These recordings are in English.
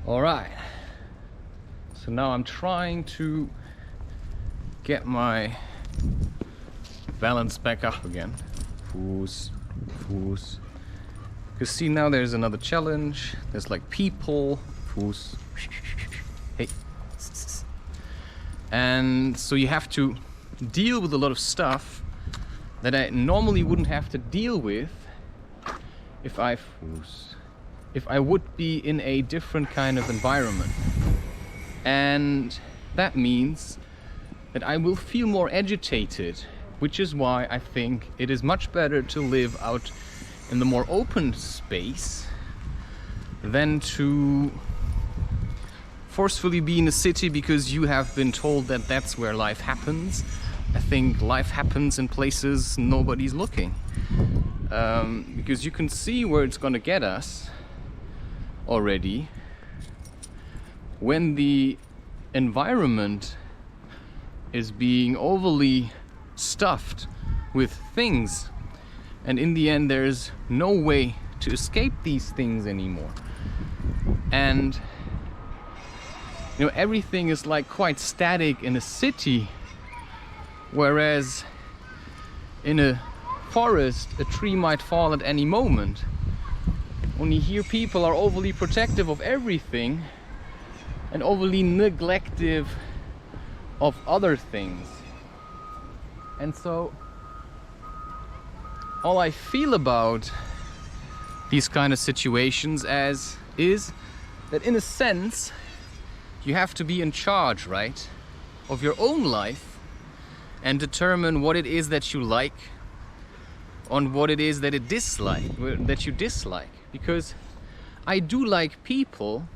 All right, so now I'm trying to get my balance back up again. Fuß. Because see, now there's another challenge. There's like people. Fuß. Hey. And so you have to deal with a lot of stuff that I normally wouldn't have to deal with if I would be in a different kind of environment. And that means that I will feel more agitated, which is why I think it is much better to live out in the more open space than to forcefully be in a city because you have been told that that's where life happens. I think life happens in places nobody's looking. Because you can see where it's gonna get us already when the environment is being overly stuffed with things, and in the end there's no way to escape these things anymore. And you know, everything is like quite static in a city, whereas in a forest a tree might fall at any moment. Only here people are overly protective of everything and overly neglective of other things. And so all I feel about these kind of situations is that in a sense you have to be in charge, right, of your own life and determine what it is that you like on what it is that you dislike. Because I do like people,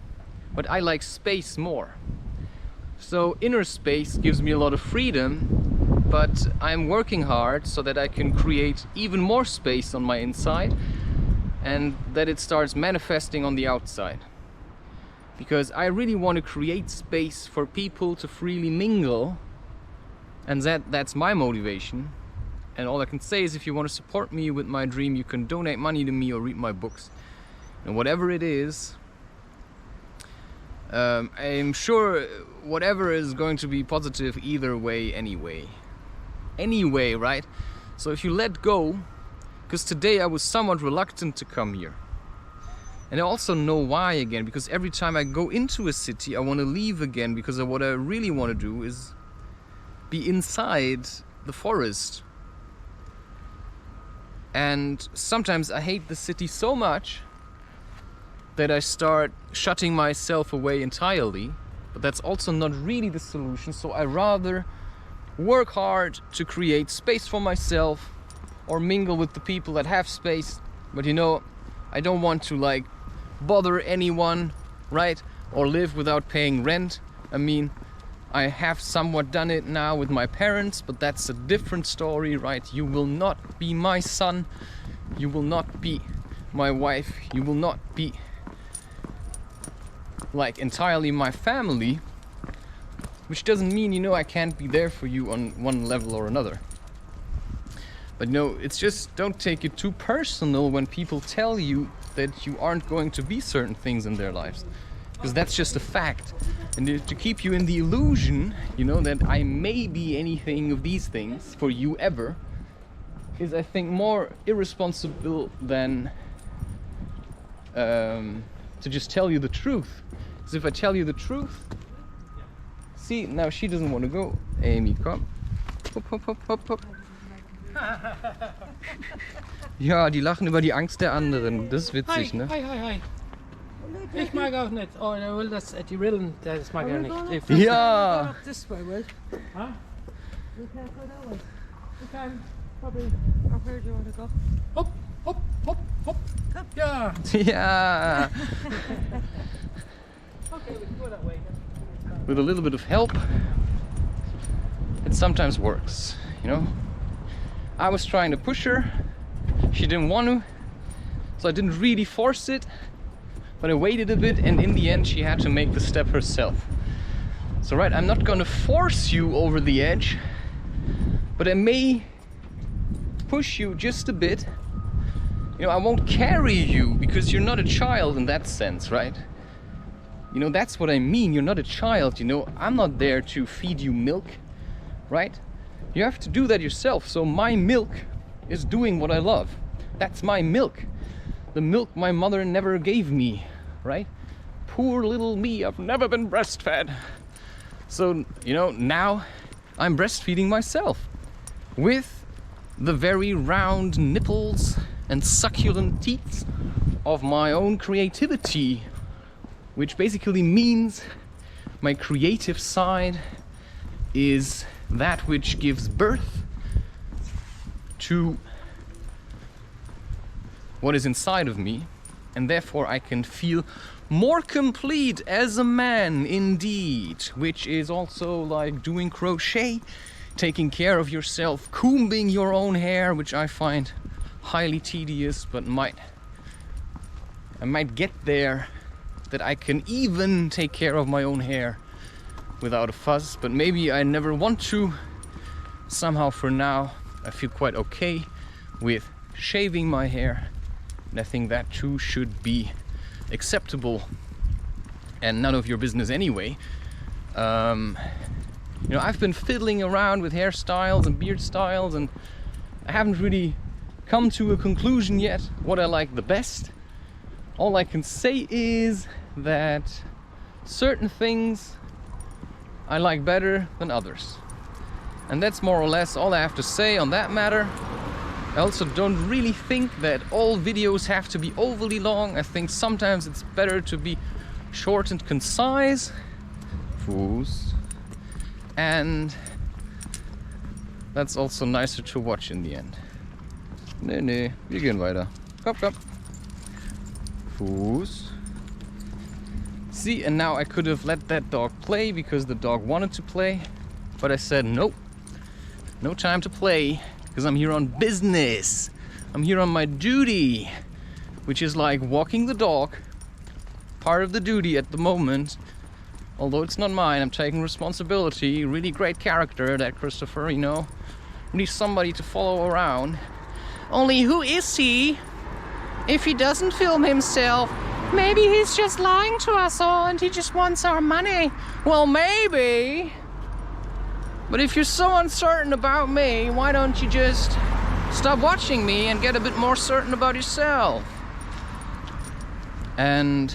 but I like space more. So inner space gives me a lot of freedom, but I'm working hard so that I can create even more space on my inside and that it starts manifesting on the outside. Because I really want to create space for people to freely mingle, and that's my motivation. And all I can say is, if you want to support me with my dream, you can donate money to me or read my books. And whatever it is, I'm sure whatever is going to be positive either way anyway. Anyway, right? So if you let go, because today I was somewhat reluctant to come here. And I also know why again, because every time I go into a city, I want to leave again, because what I really want to do is be inside the forest. And sometimes I hate the city so much that I start shutting myself away entirely, but that's also not really the solution. So I rather work hard to create space for myself or mingle with the people that have space. But you know, I don't want to like bother anyone, right? Or live without paying rent. I mean, I have somewhat done it now with my parents, but that's a different story, right? You will not be my son, you will not be my wife, you will not be like entirely my family, which doesn't mean, you know, I can't be there for you on one level or another. But no, it's just, don't take it too personal when people tell you that you aren't going to be certain things in their lives, because that's just a fact. And to keep you in the illusion, you know, that I may be anything of these things for you ever, is, I think, more irresponsible than to just tell you the truth. Because if I tell you the truth, see, now she doesn't want to go. Amy, komm. Hopp, hopp, hopp, hopp, hopp. Ja, die lachen über die Angst der anderen. Das ist witzig, Hi, ne? hi, hi, hi. Ich mag auch nicht. Oh, er will das, die Rillen, das mag er nicht. Ja! This way, Will. Huh? We can't go that way. We can probably. Where do you want to go? Hop, hop, hop, hop. Come. Yeah. Ja! Okay, we can go that way. With a little bit of help, it sometimes works, you know? I was trying to push her, she didn't want to, so I didn't really force it, but I waited a bit, and in the end she had to make the step herself. So right, I'm not gonna force you over the edge, but I may push you just a bit. You know, I won't carry you because you're not a child in that sense, right? You know, that's what I mean. You're not a child, you know. I'm not there to feed you milk, right? You have to do that yourself. So my milk is doing what I love. That's my milk. The milk my mother never gave me, right? Poor little me, I've never been breastfed. So, you know, now I'm breastfeeding myself with the very round nipples and succulent teeth of my own creativity, which basically means my creative side is that which gives birth to what is inside of me, and therefore I can feel more complete as a man indeed, which is also like doing crochet, taking care of yourself, combing your own hair, which I find highly tedious, but I might get there that I can even take care of my own hair without a fuss, but maybe I never want to. Somehow for now I feel quite okay with shaving my hair, and I think that too should be acceptable and none of your business anyway. You know, I've been fiddling around with hairstyles and beard styles, and I haven't really come to a conclusion yet what I like the best. All I can say is that certain things I like better than others, and that's more or less all I have to say on that matter. I also don't really think that all videos have to be overly long. I think sometimes it's better to be short and concise. Fuß. And that's also nicer to watch in the end. Nee, wir gehen weiter. Komm. Fuß. See, and now I could have let that dog play because the dog wanted to play, but I said nope, no time to play. Because I'm here on business. I'm here on my duty, which is like walking the dog. Part of the duty at the moment. Although it's not mine, I'm taking responsibility. Really great character, that Christopher, you know. Really somebody to follow around. Only who is he? If he doesn't film himself, maybe he's just lying to us all and he just wants our money. Well, maybe. But if you're so uncertain about me, why don't you just stop watching me and get a bit more certain about yourself? And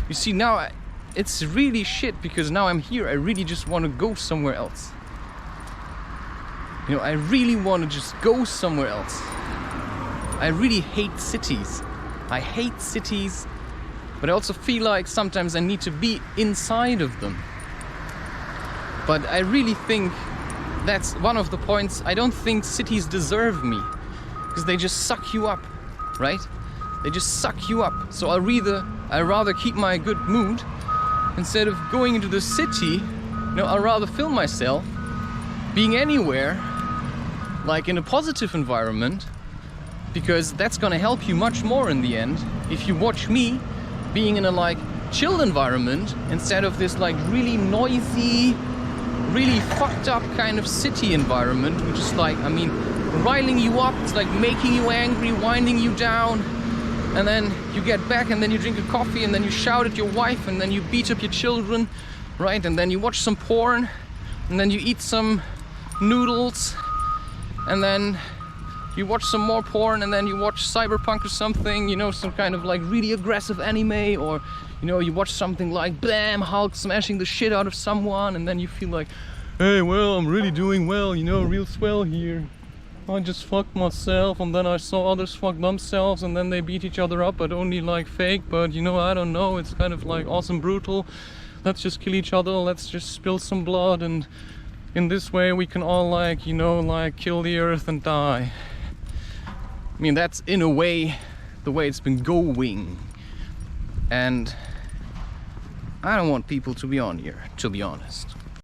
you see, now it's really shit because now I'm here. I really just want to go somewhere else. You know, I really want to just go somewhere else. I really hate cities. I hate cities, but I also feel like sometimes I need to be inside of them. But I really think that's one of the points. I don't think cities deserve me, because they just suck you up, right? They just suck you up. So I'd rather keep my good mood instead of going into the city. You know, I'd rather film myself being anywhere, like in a positive environment, because that's gonna help you much more in the end if you watch me being in a like chilled environment instead of this like really noisy, really fucked up kind of city environment, which is like, I mean, riling you up. It's like making you angry, winding you down, and then you get back and then you drink a coffee and then you shout at your wife and then you beat up your children, right? And then you watch some porn and then you eat some noodles and then you watch some more porn and then you watch Cyberpunk or something, you know, some kind of like really aggressive anime, or you know, you watch something like bam, Hulk smashing the shit out of someone, and then you feel like, hey, well, I'm really doing well, you know, real swell here. I just fucked myself and then I saw others fuck themselves and then they beat each other up, but only like fake, but you know, I don't know, it's kind of like awesome brutal. Let's just kill each other, let's just spill some blood, and in this way we can all like, you know, like kill the earth and die. I mean, that's in a way the way it's been going. And I don't want people to be on here, to be honest.